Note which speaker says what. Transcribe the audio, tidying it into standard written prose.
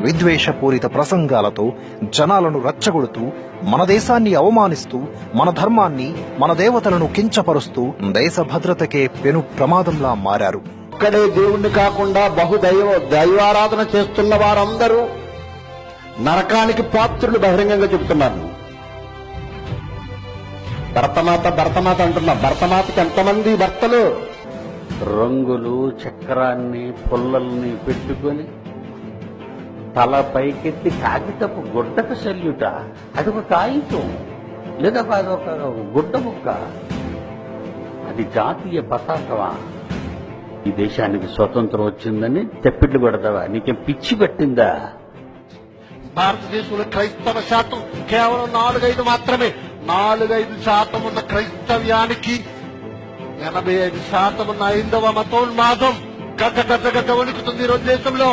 Speaker 1: విద్వేషపూరిత ప్రసంగాలతో జనాలను రచ్చగొడుతూ మన దేశాన్ని అవమానిస్తూ మన ధర్మాన్ని మన దేవతలను కించపరుస్తూ దేశ భద్రతకే పెను ప్రమాదంలా మారారు.
Speaker 2: ఇక్కడే దేవుణ్ణి కాకుండా దైవారాధన చేస్తున్న వారందరూ నరకానికి పాత్రులు బహిరంగంగా చెబుతున్నారు. భరతమాత అంటున్నా. భరతమాతకి ఎంతమంది భర్తలు?
Speaker 3: రంగులు చక్రాన్ని పుల్లల్ని పెట్టుకొని తల పైకెత్తి కాగితపు గుడ్డకు సెల్యుట. అదొక కాగితం లేదా అదొక గుడ్డ ముక్క. అది జాతీయ పతాకమా? ఈ దేశానికి స్వతంత్రం వచ్చిందని తెప్పిట్లు కొడతావా? నీకేం పిచ్చి పట్టిందా?
Speaker 2: భారతదేశంలో క్రైస్తవ శాతం కేవలం 4-5 మాత్రమే. 4-5% ఉన్న క్రైస్తవ్యానికి 85% ఉన్న హైందవ మతోన్మాదం గడ్డ వణుకుతుంది ఈ రోజు దేశంలో.